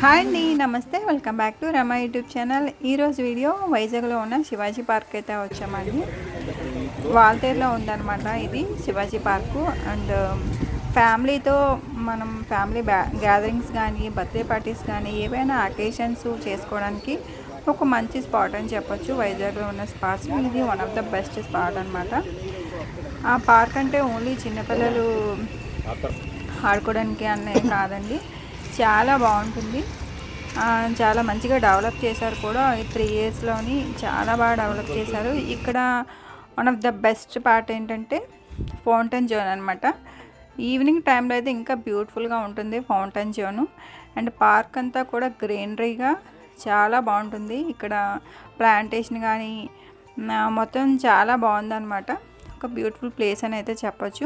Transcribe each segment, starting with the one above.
Hi అండి, నమస్తే. Welcome back to Rama YouTube channel. ఈరోజు వీడియో వైజాగ్లో ఉన్న శివాజీ పార్క్ అయితే వచ్చామండి. వాల్తేరులో ఉందన్నమాట ఇది శివాజీ పార్కు. అండ్ ఫ్యామిలీతో మనం ఫ్యామిలీ గ్యాదరింగ్స్ కానీ బర్త్డే పార్టీస్ కానీ ఏవైనా అకేషన్స్ చేసుకోవడానికి ఒక మంచి స్పాట్ అని చెప్పొచ్చు. వైజాగ్లో ఉన్న స్పాట్స్ ఇది one of the best spot అనమాట. ఆ పార్క్ అంటే ఓన్లీ చిన్నపిల్లలు ఆడుకోవడానికి అనే కాదండి, చాలా బాగుంటుంది. చాలా మంచిగా డెవలప్ చేశారు కూడా. 3 ఇయర్స్లోని చాలా బాగా డెవలప్ చేశారు. ఇక్కడ one of the best part ఏంటంటే ఫౌంటైన్ జోన్ అనమాట. ఈవినింగ్ టైంలో అయితే ఇంకా బ్యూటిఫుల్గా ఉంటుంది ఫౌంటైన్ జోను. అండ్ పార్క్ అంతా కూడా గ్రీనరీగా చాలా బాగుంటుంది. ఇక్కడ ప్లాంటేషన్ కానీ మొత్తం చాలా బాగుందన్నమాట. ఒక బ్యూటిఫుల్ ప్లేస్ అని అయితే చెప్పొచ్చు.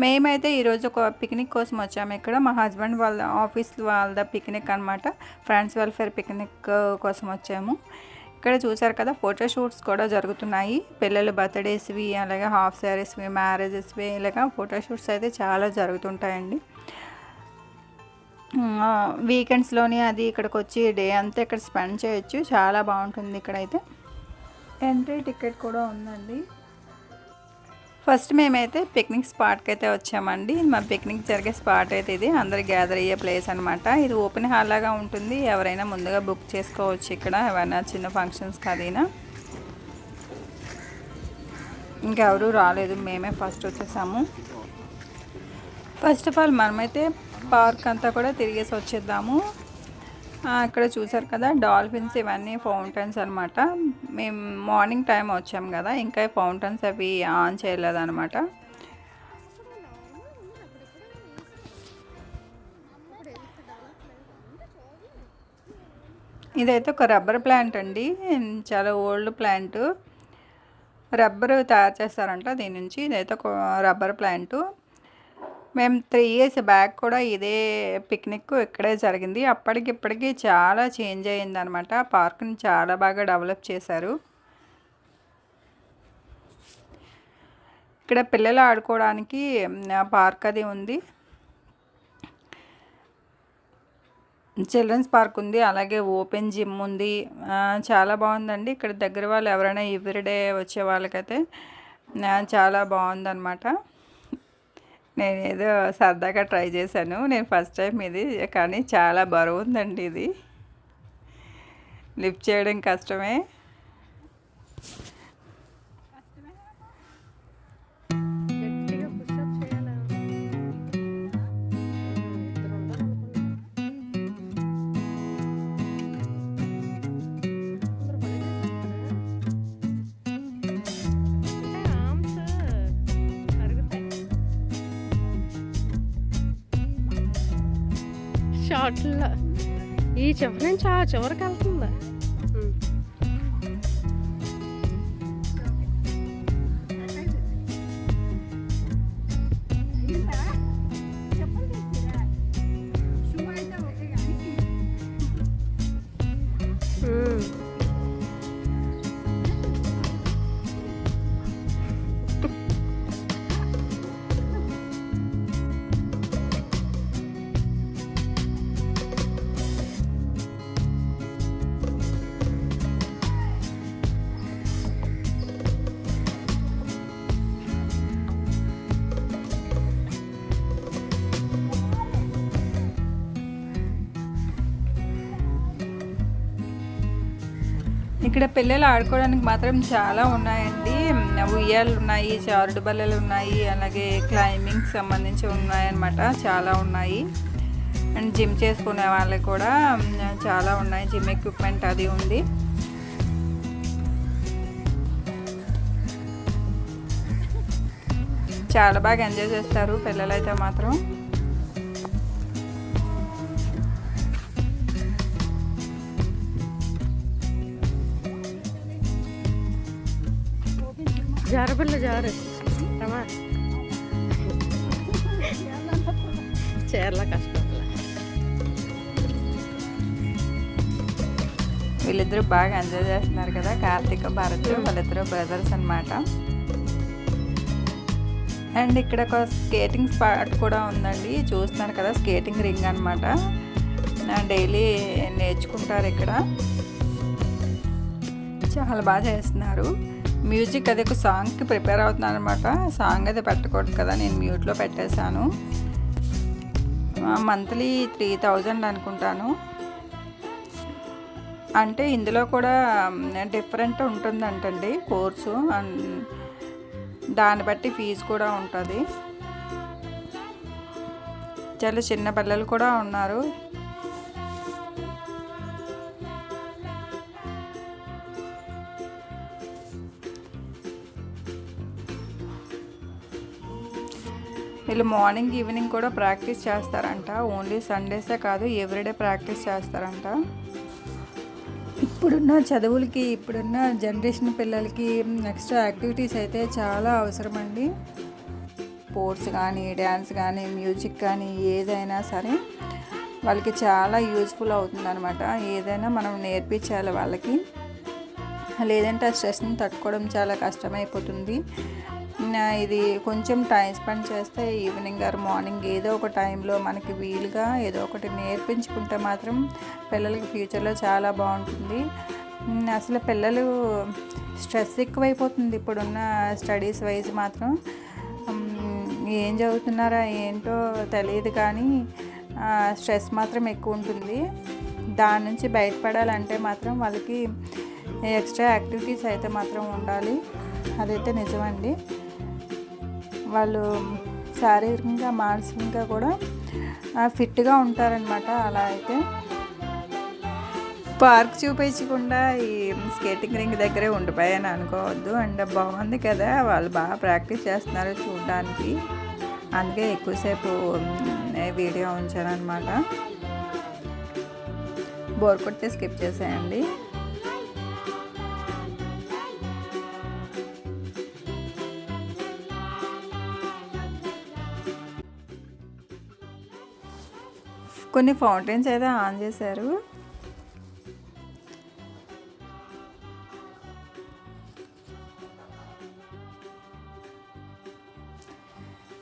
మేమైతే ఈరోజు ఒక పిక్నిక్ కోసం వచ్చాము. ఇక్కడ మా హస్బెండ్ వాళ్ళ ఆఫీస్ వాళ్ళ పిక్నిక్ అనమాట. ఫ్రెండ్స్ వెల్ఫేర్ పిక్నిక్ కోసం వచ్చాము. ఇక్కడ చూసారు కదా, ఫోటోషూట్స్ కూడా జరుగుతున్నాయి. పిల్లలు బర్త్డేస్వి, అలాగే హాఫ్ శారీస్వి, మ్యారేజెస్వి, ఇలాగా ఫోటోషూట్స్ అయితే చాలా జరుగుతుంటాయండి. వీకెండ్స్లోని అది ఇక్కడికి వచ్చి డే అంతా ఇక్కడ స్పెండ్ చేయొచ్చు. చాలా బాగుంటుంది. ఇక్కడైతే ఎంట్రీ టికెట్ కూడా ఉందండి. ఫస్ట్ మేమైతే పిక్నిక్ స్పాట్కి అయితే వచ్చామండి. మా పిక్నిక్ జరిగే స్పాట్ అయితే ఇది అందరు గ్యాదర్ అయ్యే ప్లేస్ అనమాట. ఇది ఓపెన్ హాల్ లాగా ఉంటుంది. ఎవరైనా ముందుగా బుక్ చేసుకోవచ్చు. ఇక్కడ ఏమైనా చిన్న ఫంక్షన్స్ కదీనా. ఇంకెవరూ రాలేదు, మేమే ఫస్ట్ వచ్చేసాము. ఫస్ట్ ఆఫ్ ఆల్ మనమైతే పార్క్ అంతా కూడా తిరిగేసి వచ్చేద్దాము. ఇక్కడ చూసారు కదా, డాల్ఫిన్స్ ఇవన్నీ ఫౌంటైన్స్ అనమాట. మేము మార్నింగ్ టైం వచ్చాము కదా, ఇంకా ఫౌంటైన్స్ అవి ఆన్ చేయలేదన్నమాట. ఇదైతే ఒక రబ్బర్ ప్లాంట్ అండి, చాలా ఓల్డ్ ప్లాంట్. రబ్బర్ తయారు చేస్తారంట దీని నుంచి. ఇదైతే ఒక రబ్బర్ ప్లాంట్. మేము 3 ఇయర్స్ బ్యాక్ కూడా ఇదే పిక్నిక్ ఇక్కడే జరిగింది. అప్పటికిప్పటికీ చాలా చేంజ్ అయ్యిందనమాట. పార్క్ని చాలా బాగా డెవలప్ చేశారు. ఇక్కడ పిల్లలు ఆడుకోవడానికి పార్క్ అది ఉంది. చిల్డ్రన్స్ పార్క్ ఉంది, అలాగే ఓపెన్ జిమ్ ఉంది. చాలా బాగుందండి. ఇక్కడ దగ్గర వాళ్ళు ఎవరైనా ఎవ్రీడే వచ్చే వాళ్ళకైతే చాలా బాగుందన్నమాట. నేను ఏదో సరదాగా ట్రై చేశాను. నేను ఫస్ట్ టైం ఇది, కానీ చాలా బరువు ఉందండి. ఇది లిఫ్ట్ చేయడం కష్టమే. షార్ట్లో ఈ చివరి నుంచి ఆ చివరికి వెళ్తుందా. ఇక్కడ పిల్లలు ఆడుకోవడానికి మాత్రం చాలా ఉన్నాయండి. ఉయ్యాలు ఉన్నాయి, జారుడు బల్లలు ఉన్నాయి, అలాగే క్లైంబింగ్కి సంబంధించి ఉన్నాయన్నమాట. చాలా ఉన్నాయి. అండ్ జిమ్ చేసుకునే వాళ్ళకి కూడా చాలా ఉన్నాయి. జిమ్ ఎక్విప్మెంట్ అది ఉంది. చాలా బాగా ఎంజాయ్ చేస్తారు పిల్లలైతే మాత్రం. జారబల్ల జారు రమా చీరల కష్టం. వీళ్ళిద్దరూ బాగా ఎంజాయ్ చేస్తున్నారు కదా, కార్తీక భారత్. వాళ్ళిద్దరూ బ్రదర్స్ అనమాట. అండ్ ఇక్కడ ఒక స్కేటింగ్ స్పాట్ కూడా ఉందండి. చూస్తున్నారు కదా, స్కేటింగ్ రింగ్ అనమాట. డైలీ నేర్చుకుంటారు ఇక్కడ. చాలా బాగా చేస్తున్నారు. మ్యూజిక్ అది ఒక సాంగ్కి ప్రిపేర్ అవుతున్నాను అనమాట. సాంగ్ అయితే పెట్టకూడదు కదా, నేను మ్యూట్లో పెట్టేశాను. మంత్లీ 3000 అనుకుంటాను. అంటే ఇందులో కూడా డిఫరెంట్ ఉంటుందంటండి కోర్సు, దాన్ని బట్టి ఫీజు కూడా ఉంటుంది. చాలా చిన్న పిల్లలు కూడా ఉన్నారు. వీళ్ళు మార్నింగ్ ఈవినింగ్ కూడా ప్రాక్టీస్ చేస్తారంట. ఓన్లీ సండేసే కాదు, ఎవ్రీడే ప్రాక్టీస్ చేస్తారంట. ఇప్పుడున్న చదువులకి, ఇప్పుడున్న జనరేషన్ పిల్లలకి ఎక్స్ట్రా యాక్టివిటీస్ అయితే చాలా అవసరమండి. స్పోర్ట్స్ కానీ, డ్యాన్స్ కానీ, మ్యూజిక్ కానీ, ఏదైనా సరే వాళ్ళకి చాలా యూజ్ఫుల్ అవుతుందన్నమాట. ఏదైనా మనం నేర్పించాలి వాళ్ళకి, లేదంటే ఆ స్ట్రెస్ని తట్టుకోవడం చాలా కష్టమైపోతుంది. ఇది కొంచెం టైం స్పెండ్ చేస్తే ఈవినింగ్ ఆర్ మార్నింగ్ ఏదో ఒక టైంలో మనకి వీలుగా ఏదో ఒకటి నేర్పించుకుంటే మాత్రం పిల్లలకి ఫ్యూచర్లో చాలా బాగుంటుంది. అసలు పిల్లలు స్ట్రెస్ ఎక్కువైపోతుంది ఇప్పుడున్న స్టడీస్ వైజ్ మాత్రం. ఏం చదువుతున్నారా ఏంటో తెలియదు కానీ స్ట్రెస్ మాత్రం ఎక్కువ ఉంటుంది. దాని నుంచి బయటపడాలంటే మాత్రం వాళ్ళకి ఎక్స్ట్రా యాక్టివిటీస్ అయితే మాత్రం ఉండాలి. అదైతే నిజమండి. వాళ్ళు శారీరకంగా, మానసికంగా కూడా ఫిట్గా ఉంటారనమాట. అలా అయితే పార్క్ చూపించకుండా ఈ స్కేటింగ్ రింగ్ దగ్గరే ఉండిపోయాను అనుకోవద్దు. అండ్ బాగుంది కదా, వాళ్ళు బాగా ప్రాక్టీస్ చేస్తున్నారు చూడడానికి. అందుకే ఎక్కువసేపు వీడియో ఉంచాను అనమాట. బోర్ కొడితే స్కిప్ చేసేయండి. కొన్ని ఫౌంటైన్స్ అయితే ఆన్ చేశారు.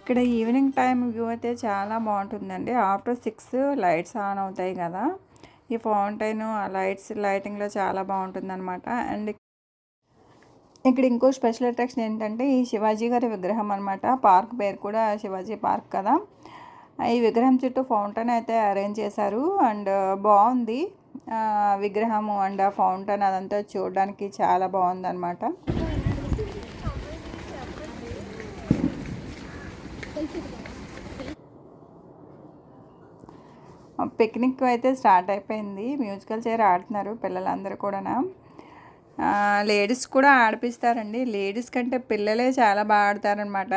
ఇక్కడ ఈవినింగ్ టైం వ్యూ అయితే చాలా బాగుంటుందండి. ఆఫ్టర్ 6 లైట్స్ ఆన్ అవుతాయి కదా, ఈ ఫౌంటైన్ ఆ లైటింగ్లో చాలా బాగుంటుందన్నమాట. అండ్ ఇక్కడ ఇంకో స్పెషల్ అట్రాక్షన్ ఏంటంటే ఈ శివాజీ గారి విగ్రహం అనమాట. పార్క్ పేరు కూడా శివాజీ పార్క్ కదా. ఈ విగ్రహం చుట్టూ ఫౌంటైన్ అయితే అరేంజ్ చేశారు. అండ్ బాగుంది విగ్రహము అండ్ ఆ ఫౌంటైన్ అదంతా చూడడానికి చాలా బాగుంది అనమాట. పిక్నిక్ అయితే స్టార్ట్ అయిపోయింది. మ్యూజికల్ చైర్ ఆడుతున్నారు పిల్లలందరూ కూడా. లేడీస్ కూడా ఆడిపిస్తారండి. లేడీస్ కంటే పిల్లలే చాలా బాగా ఆడతారనమాట.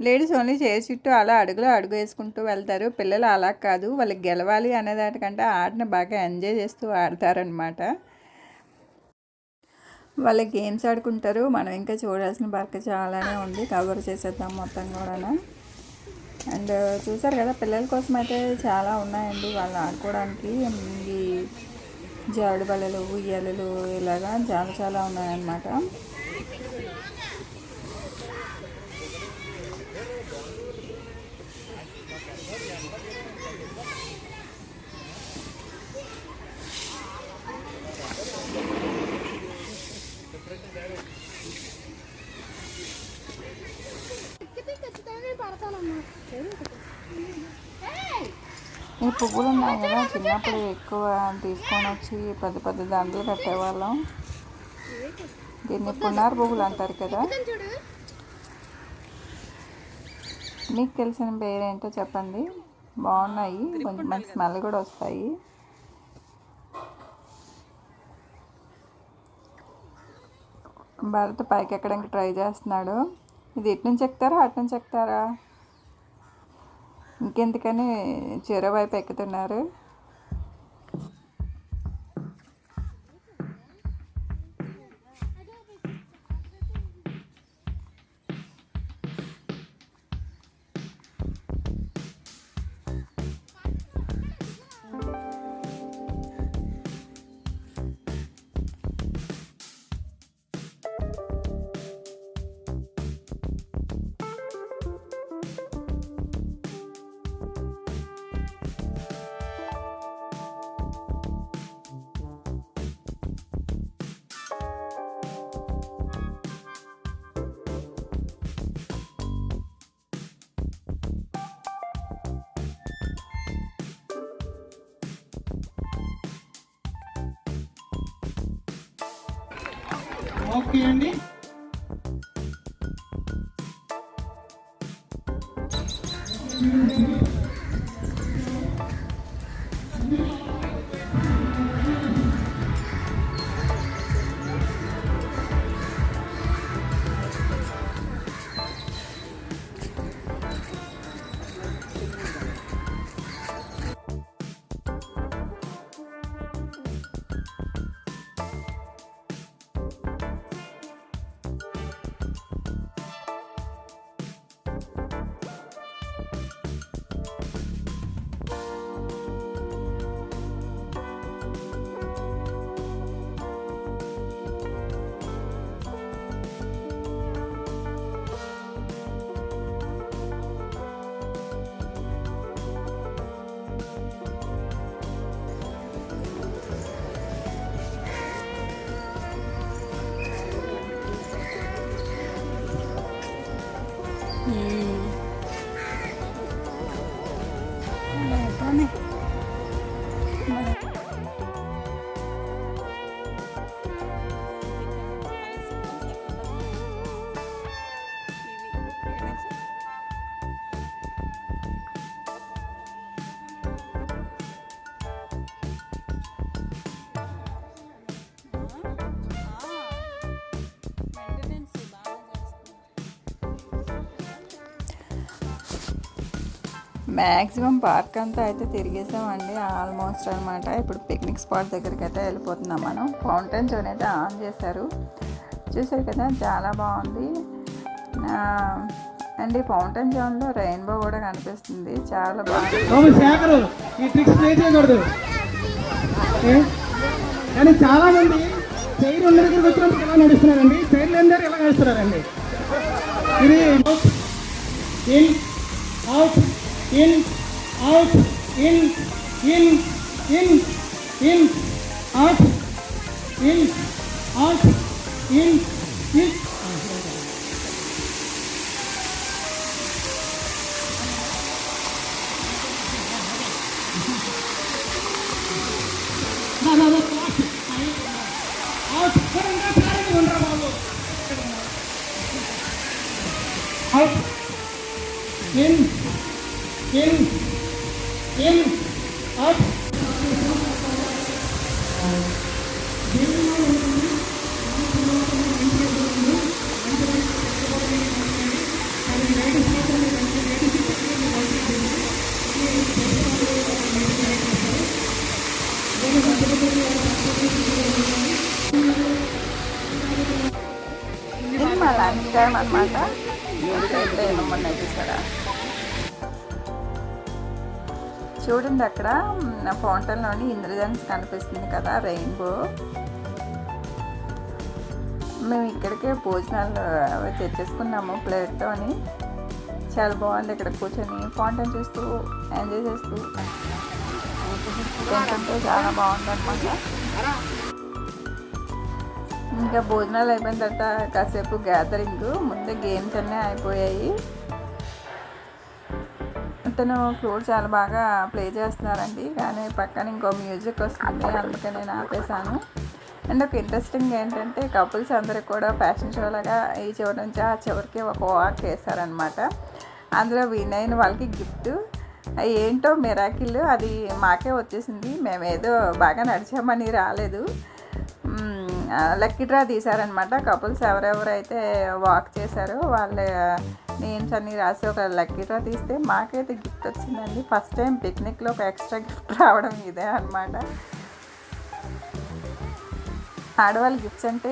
లేడీస్ ఓన్లీ చైర్ చుట్టూ అలా అడుగు వేసుకుంటూ వెళ్తారు. పిల్లలు అలా కాదు, వాళ్ళకి గెలవాలి అనేదానికంటే ఆటని బాగా ఎంజాయ్ చేస్తూ ఆడతారనమాట. వాళ్ళ గేమ్స్ ఆడుకుంటారు. మనం ఇంకా చూడాల్సిన పార్క్ చాలానే ఉంది, కవర్ చేసేద్దాం మొత్తం కూడా. అండ్ చూసారు కదా, పిల్లల కోసం అయితే చాలా ఉన్నాయండి వాళ్ళు ఆడుకోవడానికి. ఈ జారుడు బల్లలు, ఉయ్యాలలు ఇలాగా చాలా ఉన్నాయన్నమాట. ఈ పువ్వులు ఉన్నాయి కదా, చిన్నప్పుడు ఎక్కువ తీసుకొని వచ్చి పెద్ద దండలు కట్టేవాళ్ళం. దీన్ని పున్నార్ పువ్వులు అంటారు కదా. మీకు తెలిసిన పేరేంటో చెప్పండి. బాగున్నాయి, కొంచెం మంచి స్మెల్ కూడా వస్తాయి. భరత్ పైకి ఎక్కడానికి ట్రై చేస్తున్నాడు. ఇది ఇటు నుంచి ఎక్కుతారా అటు నుంచి ఎక్కుతారా? ఇంకెందుకని చెరువు వైపు ఎక్కుతున్నారు. ఓకే అండి. మ్యాక్సిమం పార్క్ అంతా అయితే తిరిగేసామండి ఆల్మోస్ట్ అనమాట. ఇప్పుడు పిక్నిక్ స్పాట్ దగ్గరికి అయితే వెళ్ళిపోతున్నాం మనం. ఫౌంటైన్ జోన్ అయితే ఆన్ చేశారు, చూసారు కదా, చాలా బాగుంది అండ్ ఈ ఫౌంటైన్ జోన్లో రెయిన్బో కూడా కనిపిస్తుంది, చాలా బాగుంది. ఈ ట్రిక్స్ ట్రై చేయకూడదు కానీ చాలా మంది చైర్ ఉన్న దగ్గరికి వచ్చినప్పుడు ఎలా నడుస్తున్నారండి, చైర్ లేని దగ్గర ఎలా నడుస్తున్నారండి. ఇది in out in out in in in in out in out in in. Out, in, out. ఇది మా లంచ్ టైం అనమాట. ఏమన్నా చూసారా, చూడండి అక్కడ ఫౌంటైన్లోని ఇంద్రధనుస్ కనిపిస్తుంది కదా, రెయిన్బో. మేము ఇక్కడికే భోజనాలు అవి తెచ్చేసుకున్నాము ప్లేట్తోని. చాలా బాగుంది ఇక్కడ కూర్చొని ఫౌంటైన్ చూస్తూ ఎంజాయ్ చేస్తూ తింటుంటే చాలా బాగుందన్నమాట. ఇంకా భోజనాలు అయిపోయిన తర్వాత కాసేపు గ్యాదరింగ్, ముందే గేమ్స్ అన్నీ అయిపోయాయి. అతను ఫ్లూట్ చాలా బాగా ప్లే చేస్తున్నారండి, కానీ పక్కన ఇంకో మ్యూజిక్ వస్తుంది, అందుకే నేను ఆపేశాను. అండ్ ఒక ఇంట్రెస్టింగ్ ఏంటంటే కపుల్స్ అందరూ కూడా ఫ్యాషన్ షో లాగా ఈ చివరి నుంచి ఆ చివరికి ఒక వాక్ వేశారనమాట. అందులో విన్ అయిన వాళ్ళకి గిఫ్ట్. ఏంటో మిరాకిల్, అది మాకే వచ్చేసింది. మేమేదో బాగా నడిచామని రాలేదు, లక్కీ డ్రా తీశారనమాట. కపుల్స్ ఎవరెవరైతే వాక్ చేశారో వాళ్ళ నేమ్స్ అన్నీ రాసి ఒక లక్కీ డ్రా తీస్తే మాకైతే గిఫ్ట్ వచ్చిందండి. ఫస్ట్ టైం పిక్నిక్లో ఒక ఎక్స్ట్రా గిఫ్ట్ రావడం ఇదే అనమాట. ఆడవాళ్ళ గిఫ్ట్స్ అంటే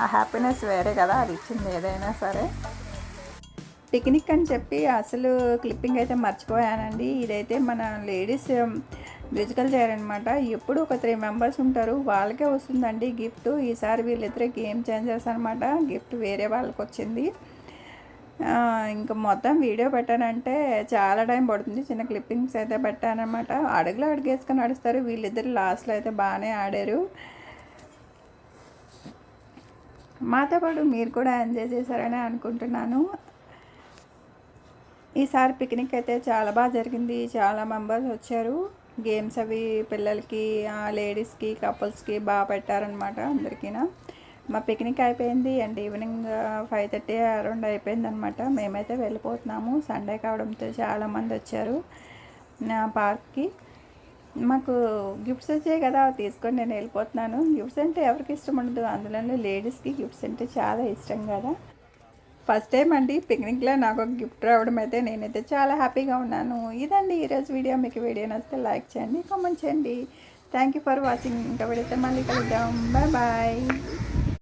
ఆ హ్యాపీనెస్ వేరే కదా, అది ఇచ్చింది ఏదైనా సరే. పిక్నిక్ అని చెప్పి అసలు క్లిప్పింగ్ అయితే మర్చిపోయానండి. ఇదైతే మన లేడీస్ మ్యూజికల్ చైర్ అనమాట. ఎప్పుడు ఒక 3 మెంబర్స్ ఉంటారు, వాళ్ళకే వస్తుందండి గిఫ్ట్. ఈసారి వీళ్ళిద్దరే గేమ్ చేంజర్స్ అనమాట, గిఫ్ట్ వేరే వాళ్ళకి వచ్చింది. ఇంకా మొత్తం వీడియో పెట్టానంటే చాలా టైం పడుతుంది. చిన్న క్లిప్పింగ్స్ అయితే పెట్టానమాట. అడుగులో అడుగేసుకొని నడుస్తారు వీళ్ళిద్దరు. లాస్ట్లో అయితే బాగానే ఆడారు. మాతో పాటు మీరు కూడా ఎంజాయ్ చేశారని అనుకుంటున్నాను. ఈసారి పిక్నిక్ అయితే చాలా బాగా జరిగింది, చాలా మెంబర్స్ వచ్చారు. గేమ్స్ అవి పిల్లలకి, లేడీస్కి, కపుల్స్కి బాగా పెట్టారనమాట అందరికీ. మా పిక్నిక్ అయిపోయింది అండ్ ఈవినింగ్ 5:30 అరౌండ్ అయిపోయింది అనమాట. మేమైతే వెళ్ళిపోతున్నాము. సండే కావడంతో చాలామంది వచ్చారు నా పార్క్కి. మాకు గిఫ్ట్స్ వచ్చాయి కదా, తీసుకొని నేను వెళ్ళిపోతున్నాను. గిఫ్ట్స్ అంటే ఎవరికి ఇష్టం ఉండదు, అందులోనే లేడీస్కి గిఫ్ట్స్ అంటే చాలా ఇష్టం కదా. ఫస్ట్ టైం అండి పిక్నిక్లో నాకు ఒక గిఫ్ట్ రావడం అయితే నేనైతే చాలా హ్యాపీగా ఉన్నాను. ఇదండి ఈరోజు వీడియో. మీకు వీడియో నచ్చితే లైక్ చేయండి, కామెంట్ చేయండి. Thank you for watching. ఇంకా వీడియోతో మళ్ళీ కలుద్దాం. Bye bye.